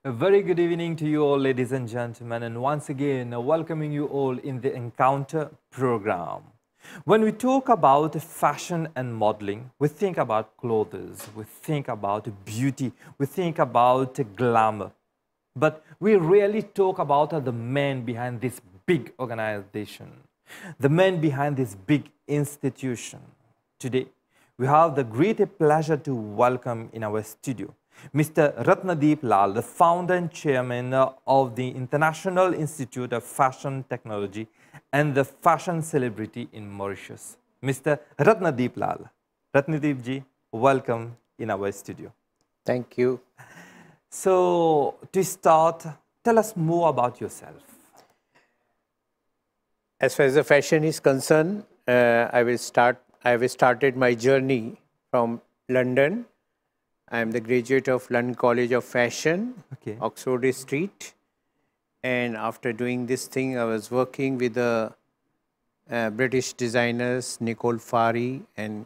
A very good evening to you all, ladies and gentlemen, and once again, welcoming you all in the Encounter program. When we talk about fashion and modeling, we think about clothes, we think about beauty, we think about glamour. But we rarely talk about the men behind this big organization, the men behind this big institution. Today, we have the great pleasure to welcome in our studio Mr. Ratnadeep Lall, the founder and chairman of the International Institute of Fashion Technology and the fashion celebrity in Mauritius. Mr. Ratnadeep Lall. Ratnadeep ji, welcome in our studio. Thank you. So, to start, tell us more about yourself. As far as the fashion is concerned, I have started my journey from London. I am the graduate of London College of Fashion, Oxford Street. And after doing this thing, I was working with the British designers, Nicole Fari and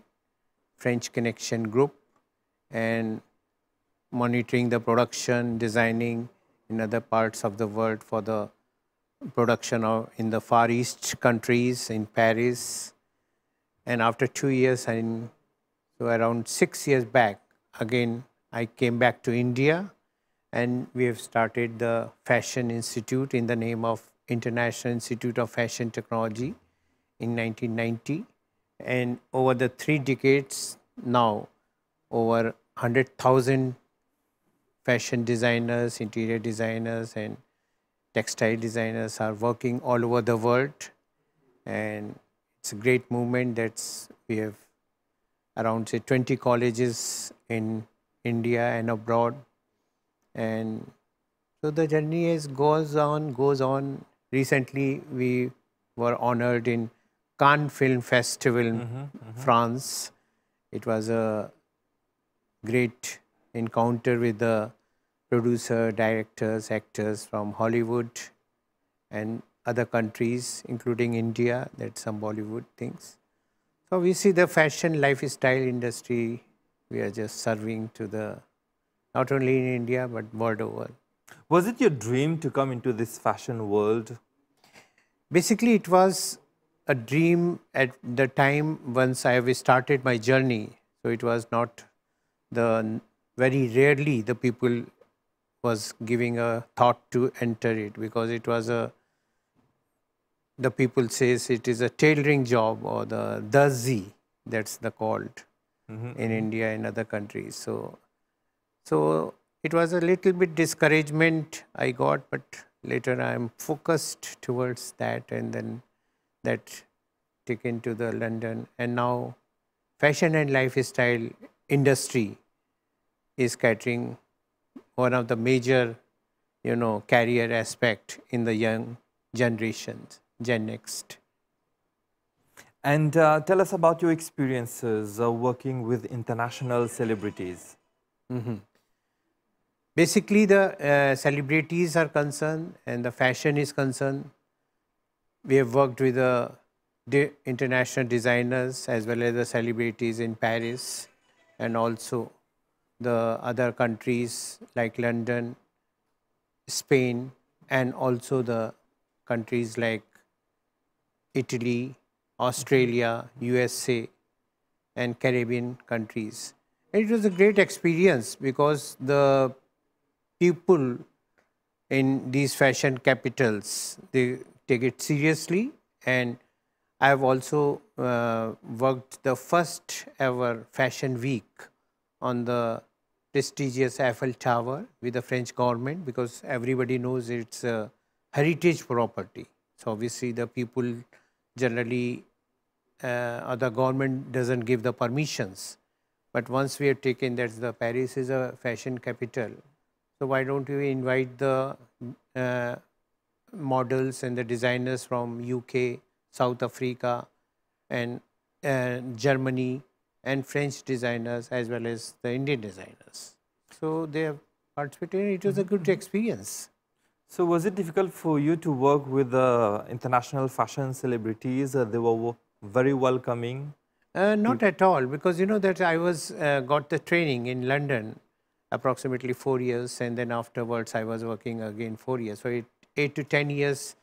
French Connection Group, and monitoring the production, designing in other parts of the world for the production in the Far East countries, in Paris. And after 2 years, so around 6 years back, again, I came back to India, and we have started the Fashion Institute in the name of International Institute of Fashion Technology in 1990. And over the 3 decades now, over 100,000 fashion designers, interior designers, and textile designers are working all over the world. And it's a great movement we have around, say, 20 colleges in India and abroad. And so the journey goes on. Recently, we were honored in Cannes Film Festival in France. It was a great encounter with the producer, directors, actors from Hollywood and other countries, including India, that's some Bollywood things. So we see the fashion lifestyle industry, we are just serving to not only in India, but world over. Was it your dream to come into this fashion world? Basically, it was a dream at the time once I have started my journey. So it was not very rarely the people was giving a thought to enter it, because it was the people says it is a tailoring job, or the darzi, that's the called in India and other countries. So it was a little bit discouragement I got, but later I am focused towards that, and then that taken to the London. And now fashion and lifestyle industry is catering one of the major, career aspect in the young generations, Gen Next. And tell us about your experiences working with international celebrities. Basically, the celebrities are concerned and the fashion is concerned. We have worked with the international designers as well as the celebrities in Paris, and also the other countries like London, Spain, and also the countries like Italy, Australia, USA, and Caribbean countries. It was a great experience because the people in these fashion capitals, they take it seriously. And I have also worked the first ever fashion week on the prestigious Eiffel Tower with the French government, because everybody knows it's a heritage property. So obviously the people generally, or the government doesn't give the permissions. But once we have taken that the Paris is a fashion capital, so why don't we invite the models and the designers from UK, South Africa, and Germany, and French designers as well as the Indian designers. So they have participated. It was a good experience. So was it difficult for you to work with international fashion celebrities? They were very welcoming. Not at all, because you know that I was got the training in London. approximately 4 years, and then afterwards I was working again 4 years. So 8 to 10 years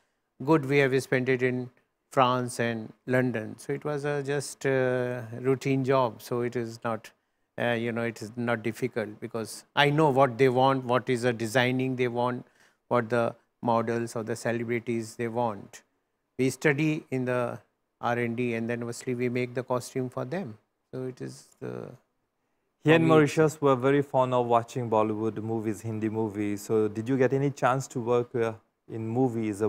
good we have spent it in France and London. So it was just a routine job. So it is not, it is not difficult because I know what they want, what is the designing they want, what the models or the celebrities they want. We study in the R&D, and then obviously we make the costume for them. So it is the... Here in Mauritius, we're very fond of watching Bollywood movies, Hindi movies. So did you get any chance to work in movies?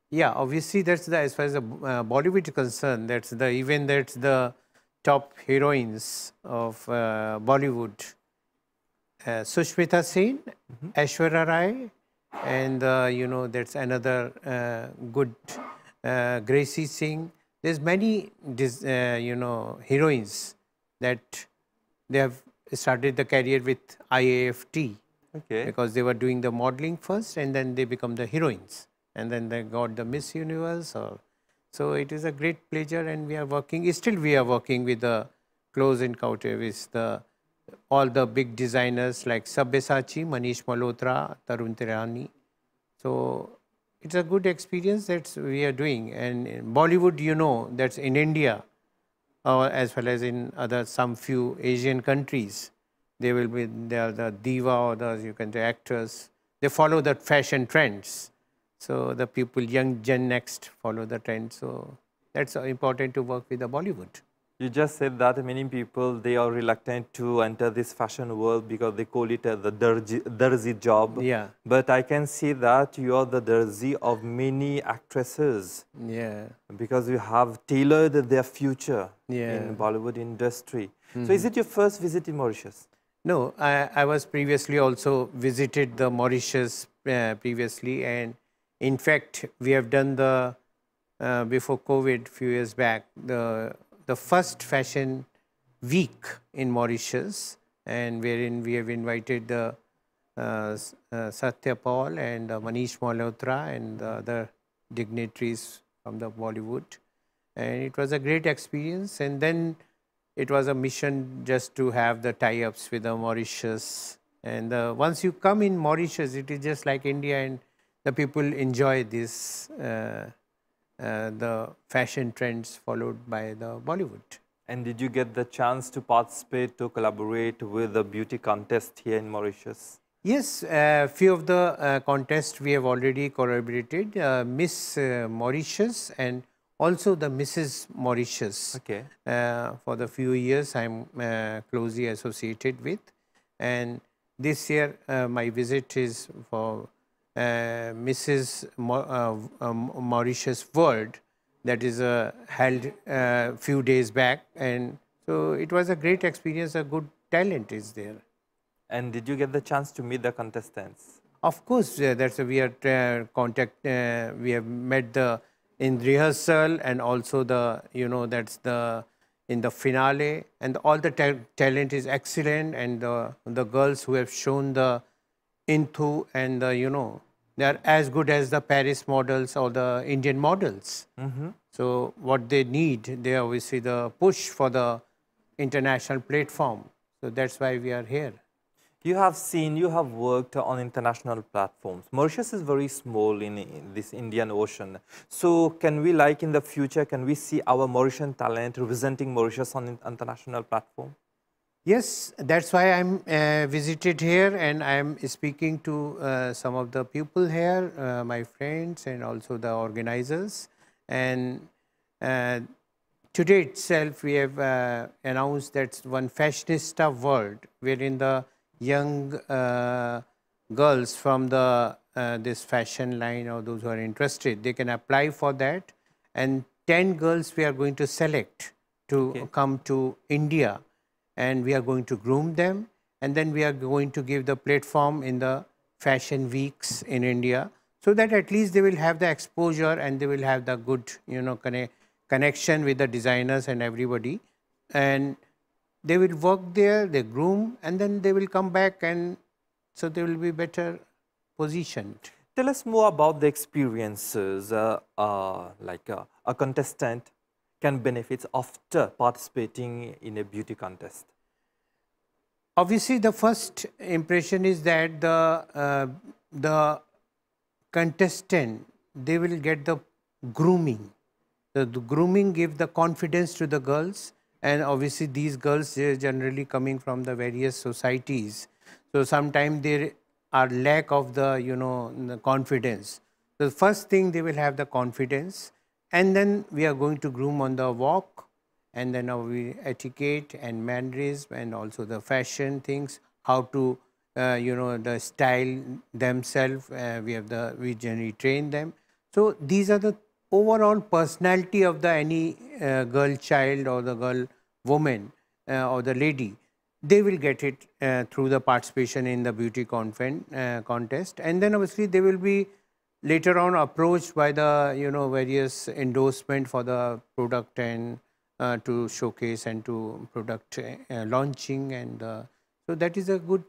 Yeah, obviously that's the, as far as the Bollywood is concerned, that's the top heroines of Bollywood. Sushmita Sen, Aishwarya Rai, and that's another good Gracie Singh. There's many heroines that they have started the career with IAFT, because they were doing the modeling first, and then they become the heroines, and then they got the Miss Universe. So it is a great pleasure, and we are working with the close encounter with all the big designers like Sabyasachi, Manish Malhotra, Tarun Tirani. So it's a good experience that we are doing. And in Bollywood, that's in India, as well as in some few Asian countries, they are the diva or the actors. They follow the fashion trends. So the people, young Gen Next, follow the trend. So that's important to work with the Bollywood. You just said that many people, they are reluctant to enter this fashion world because they call it the darzi job. Yeah. But I can see that you are the darzi of many actresses. Yeah. Because you have tailored their future in Bollywood industry. So is it your first visit in Mauritius? No, I was previously also visited the Mauritius previously, and in fact, we have done the, before COVID, few years back, the first fashion week in Mauritius, and wherein we have invited the Satya Paul and Manish Malhotra and the other dignitaries from the Bollywood. And it was a great experience. And then it was a mission just to have the tie-ups with the Mauritius. And once you come in Mauritius, it is just like India, and the people enjoy this, the fashion trends followed by the Bollywood. And did you get the chance to participate, to collaborate with the beauty contest here in Mauritius? Yes, few of the contests we have already collaborated. Miss Mauritius and also the Mrs. Mauritius. Okay. For the few years I'm closely associated with. And this year my visit is for Mrs. Mauritius World, that is held few days back, and so it was a great experience. A good talent is there. And did you get the chance to meet the contestants? Of course, that's we are we have met in rehearsal, and also that's in the finale, and all the talent is excellent, and the girls who have shown the enthu, and they are as good as the Paris models or the Indian models. So what they need, they obviously the push for the international platform. So that's why we are here. You have worked on international platforms. Mauritius is very small in this Indian Ocean. So can we, like in the future, can we see our Mauritian talent representing Mauritius on international platform? Yes, that's why I'm visited here, and I'm speaking to some of the people here, my friends, and also the organizers. And today itself, we have announced that one fashionista world, wherein the young girls from the this fashion line, or those who are interested, they can apply for that. And 10 girls we are going to select to come to India, and we are going to groom them, and then we are going to give the platform in the fashion weeks in India, so that at least they will have the exposure, and they will have the good connection with the designers and everybody, and they will work there, they groom, and then they will come back, and so they will be better positioned. Tell us more about the experiences like a contestant can benefit after participating in a beauty contest. Obviously, the first impression is that the contestant, they will get the grooming. The grooming gives the confidence to the girls, and obviously these girls, they're generally coming from the various societies. So sometimes there are lack of the confidence. The first thing, they will have the confidence, and then we are going to groom on the walk, and then we etiquette and mannerism and also the fashion things, how to the style themselves. We generally train them. So these are the overall personality of the any girl child or the girl woman or the lady. They will get it through the participation in the beauty contest, and then obviously they will be later on approached by the various endorsement for the product, and to showcase and to product launching, and so that is a good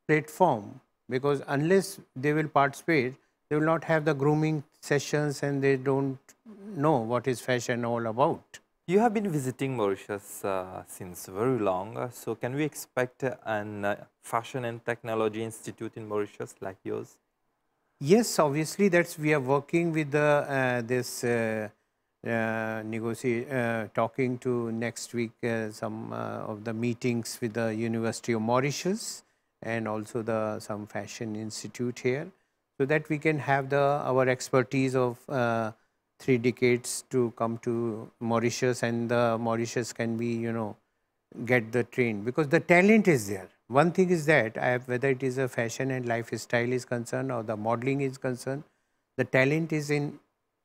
platform, because unless they will participate, they will not have the grooming sessions, and they don't know what is fashion all about. You have been visiting Mauritius since very long, so can we expect an fashion and technology institute in Mauritius like yours? Yes, obviously that's we are working with the talking to next week some of the meetings with the University of Mauritius, and also the some fashion institute here, so that we can have our expertise of 3 decades to come to Mauritius, and the Mauritius can be get the train, because the talent is there. One thing is that whether it is a fashion and lifestyle is concerned, or the modeling is concerned, the talent is in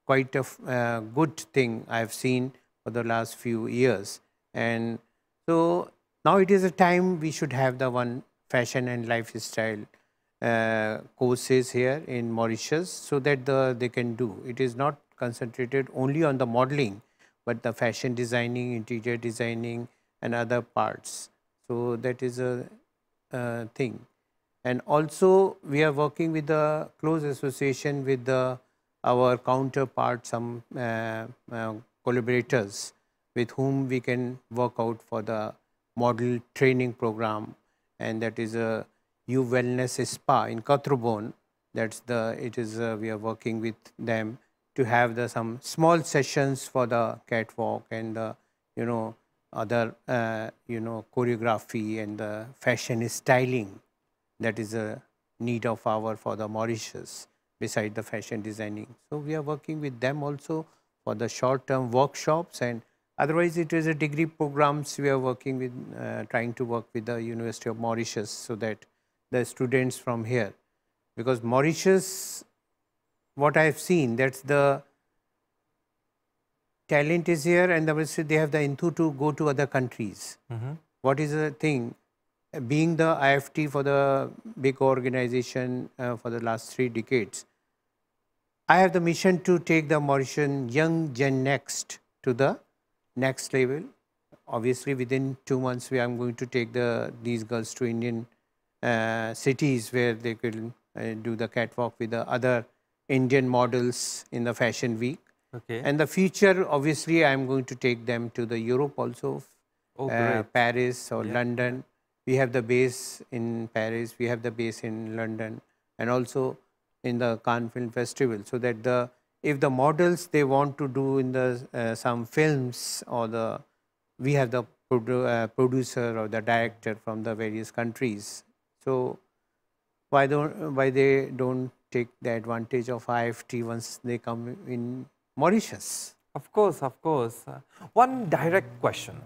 quite a good thing I have seen for the last few years. And so now it is a time we should have the one fashion and lifestyle courses here in Mauritius, so that they can do. It is not concentrated only on the modeling, but the fashion designing, interior designing, and other parts. So that is a thing. And also we are working with the close association with our counterpart, some collaborators with whom we can work out for the model training program, and that is a U Wellness Spa in Katrobon. We are working with them to have some small sessions for the catwalk and the other choreography and the fashion styling. That is a need of our for the Mauritius, beside the fashion designing. So we are working with them also for the short-term workshops, and otherwise it is a degree programs we are working with, trying to work with the University of Mauritius, so that the students from here, because Mauritius, what I have seen, that's the talent is here, and obviously they have the enthusiasm to go to other countries. What is the thing? Being the IFT for the big organization for the last 3 decades, I have the mission to take the Mauritian young Gen Next to the next level. Obviously, within 2 months, I am going to take these girls to Indian cities, where they could do the catwalk with the other Indian models in the fashion week. Okay. And the future, obviously, I am going to take them to the Europe also, Paris or London. We have the base in Paris, we have the base in London, and also in the Cannes Film Festival, so that if the models they want to do in the some films, or we have the producer or the director from the various countries. So why they don't take the advantage of IFT once they come in Mauritius? Of course, of course. One direct question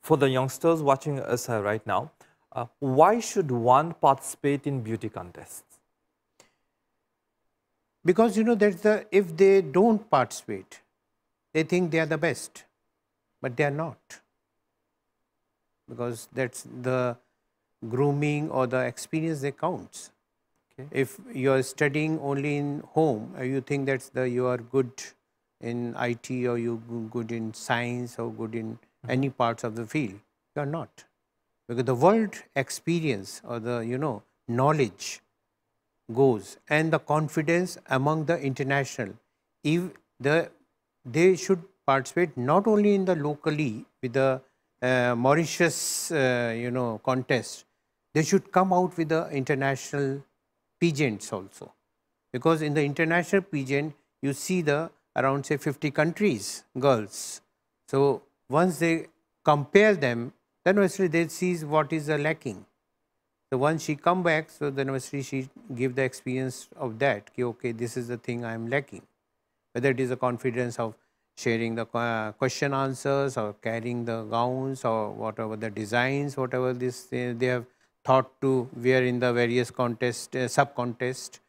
for the youngsters watching us right now. Why should one participate in beauty contests? Because if they don't participate, they think they are the best, but they are not. Because that's the grooming or the experience that counts. Okay. If you are studying only in home, you think you are good in IT, or you good in science, or good in any parts of the field, you are not. Because the world experience or the knowledge goes, and the confidence among the international. If they should participate not only in the locally with the Mauritius contest, they should come out with the international pageants also. Because in the international pageant, you see the around say 50 countries, girls. So once they compare them, then obviously they see what is the lacking. So once she come back, so then obviously she give the experience of that. Okay, this is the thing I am lacking. Whether it is the confidence of sharing the question answers or carrying the gowns or whatever the designs, whatever this they have thought to wear in the various contest, sub-contest.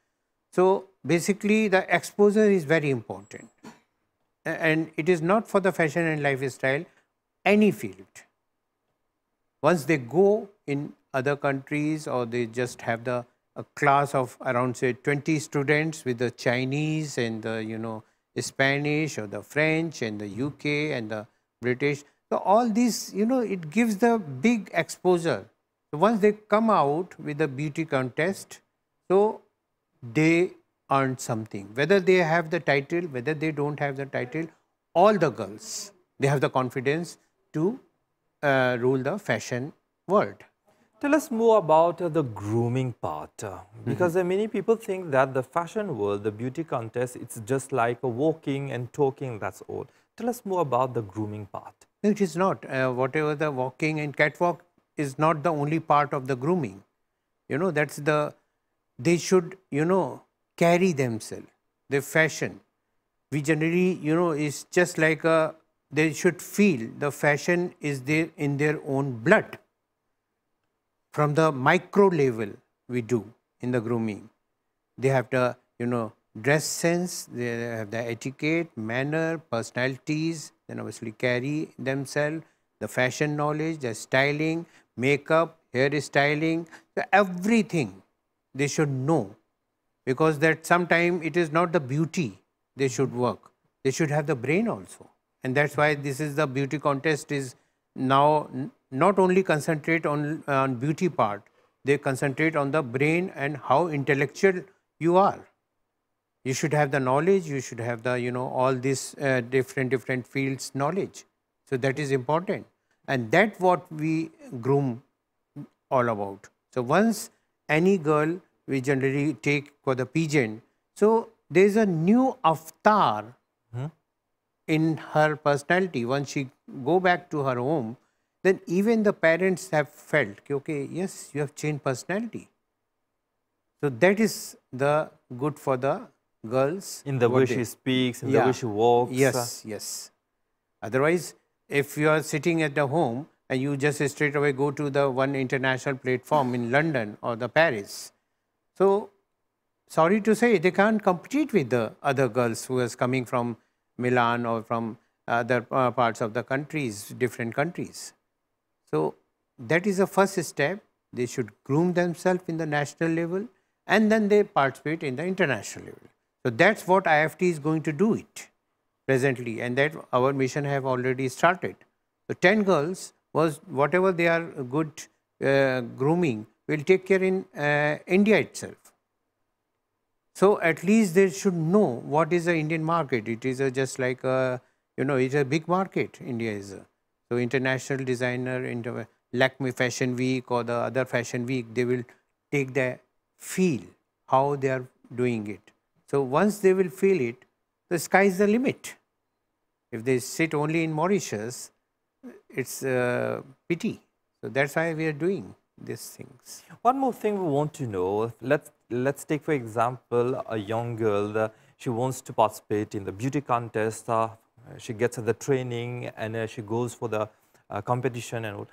So basically the exposure is very important. And it is not for the fashion and lifestyle, any field. Once they go in other countries or they just have the a class of around say 20 students with the Chinese and the Spanish or the French and the UK and the British. So all these, it gives the big exposure. So once they come out with the beauty contest, so they earn something. Whether they have the title, whether they don't have the title, all the girls, they have the confidence to rule the fashion world. Tell us more about the grooming part, because many people think that the fashion world, the beauty contest, it's just like a walking and talking, that's all. Tell us more about the grooming part. No, it is not. Whatever the walking and catwalk is not the only part of the grooming. That's they should, carry themselves, their fashion. We generally, is just like they should feel the fashion is there in their own blood. From the micro level we do in the grooming. They have the, dress sense, they have the etiquette, manner, personalities, then obviously carry themselves, the fashion knowledge, the styling, makeup, hair styling, so everything they should know. Because that sometime it is not the beauty they should work. They should have the brain also. And that's why this is the beauty contest is now not only concentrate on beauty part, they concentrate on the brain and how intellectual you are. You should have the knowledge, you should have the, all these different fields knowledge. So that is important. And that's what we groom all about. So once any girl we generally take for the pageant, so there is a new avatar in her personality. Once she go back to her home, then even the parents have felt, okay, yes, you have changed personality. So that is the good for the girls. In the way she speaks, in the way she walks. Yes, yes. Otherwise, if you are sitting at the home and you just straight away go to the one international platform in London or the Paris, so sorry to say, they can't compete with the other girls who is coming from Milan or from other parts of the countries, different countries. So that is the first step. They should groom themselves in the national level and then they participate in the international level. So that's what IFT is going to do it presently, and that our mission have already started. So 10 girls was whatever they are good grooming will take care in India itself. So at least they should know what is the Indian market. It is just like it's a big market. India is so international designer, Lakme Fashion Week or the other fashion week, they will take the feel how they are doing it. So once they will feel it, the sky is the limit. If they sit only in Mauritius, it's pity. So that's why we are doing these things. One more thing we want to know. Let's take, for example, a young girl. She wants to participate in the beauty contest. She gets the training and she goes for the competition. And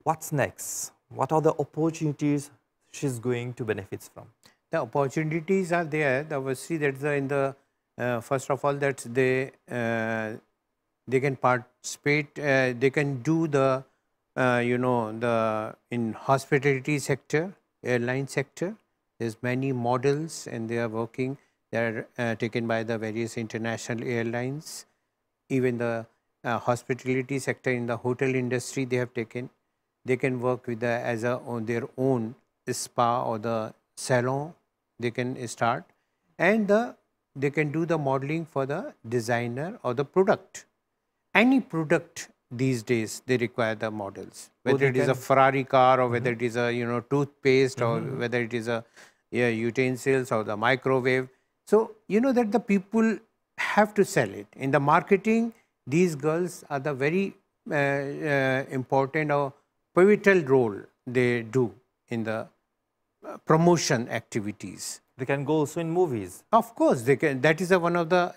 what's next? What are the opportunities she's going to benefit from? The opportunities are there. Obviously, that's in the first of all that they can participate. They can do the the in hospitality sector, airline sector. There's many models, and they are working. They are taken by the various international airlines. Even the hospitality sector in the hotel industry, they have taken. They can work with on their own spa or the salon. They can start, and they can do the modeling for the designer or the product. Any product these days they require the models, whether it is a Ferrari car or whether it is a toothpaste or whether it is a utensils or the microwave. So that the people have to sell it in the marketing. These girls are the very important or pivotal role they do in the promotion activities. They can go also in movies. Of course, they can. That is one of the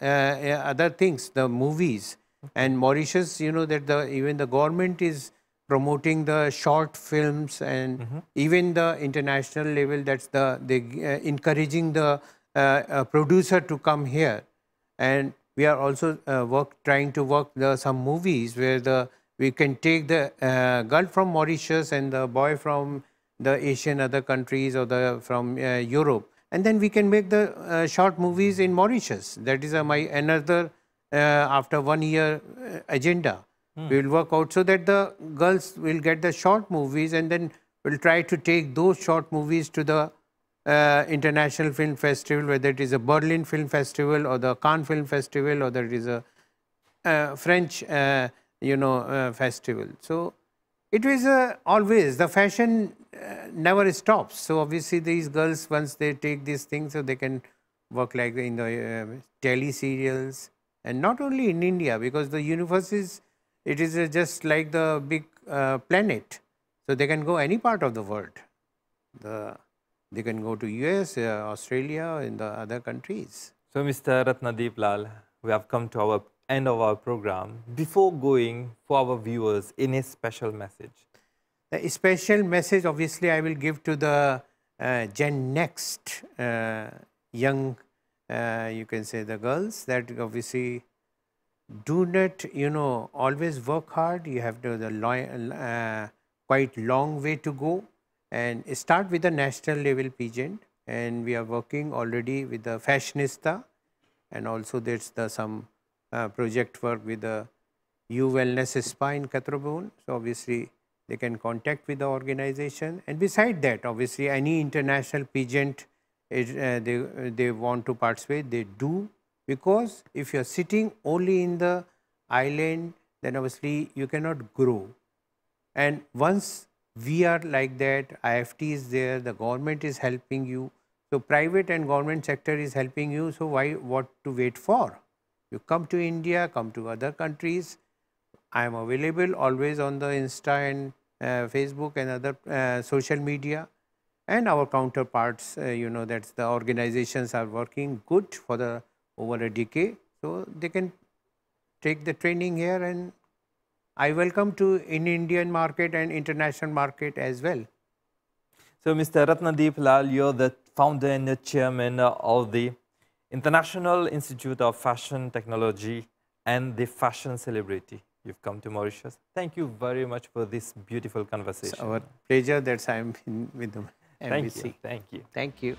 other things, the movies. And Mauritius, that even the government is promoting the short films, and even the international level, that's they encouraging the producer to come here. And we are also trying to work some movies where we can take the girl from Mauritius and the boy from the Asian other countries or from Europe, and then we can make the short movies in Mauritius. That is my another after 1 year agenda. We will work out so that the girls will get the short movies, and then we'll try to take those short movies to the international film festival, whether it is a Berlin Film Festival or the Cannes Film Festival or that is a French festival. So it was always the fashion never stops. So obviously these girls, once they take these things, so they can work like in the tele serials, and not only in India, because the universe is just like the big planet. So they can go any part of the world. They can go to US, Australia, in the other countries. So Mr. Ratnadeep Lall, we have come to our end of our program. Before going, for our viewers, any special message? A special message, obviously, I will give to the Gen Next young, you can say the girls, that obviously do not, always work hard. You have the quite long way to go, and start with the national level pageant. And we are working already with the fashionista, and also there's some project work with the U Wellness Spa in Katrabon. So obviously they can contact with the organization. And beside that, obviously any international pageant they want to participate, they do. Because if you're sitting only in the island, then obviously you cannot grow. And once we are like that, IFT is there, the government is helping you. So private and government sector is helping you. So what to wait for? You come to India, come to other countries. I am available always on the Insta and Facebook and other social media. And our counterparts, that's the organizations are working good for over a decade. So they can take the training here, and I welcome to in Indian market and international market as well. So Mr. Ratnadeep Lall, you're the founder and the chairman of the International Institute of Fashion Technology and the Fashion Celebrity. You've come to Mauritius. Thank you very much for this beautiful conversation. It's our pleasure that I'm with them. Thank you. Thank you. Thank you.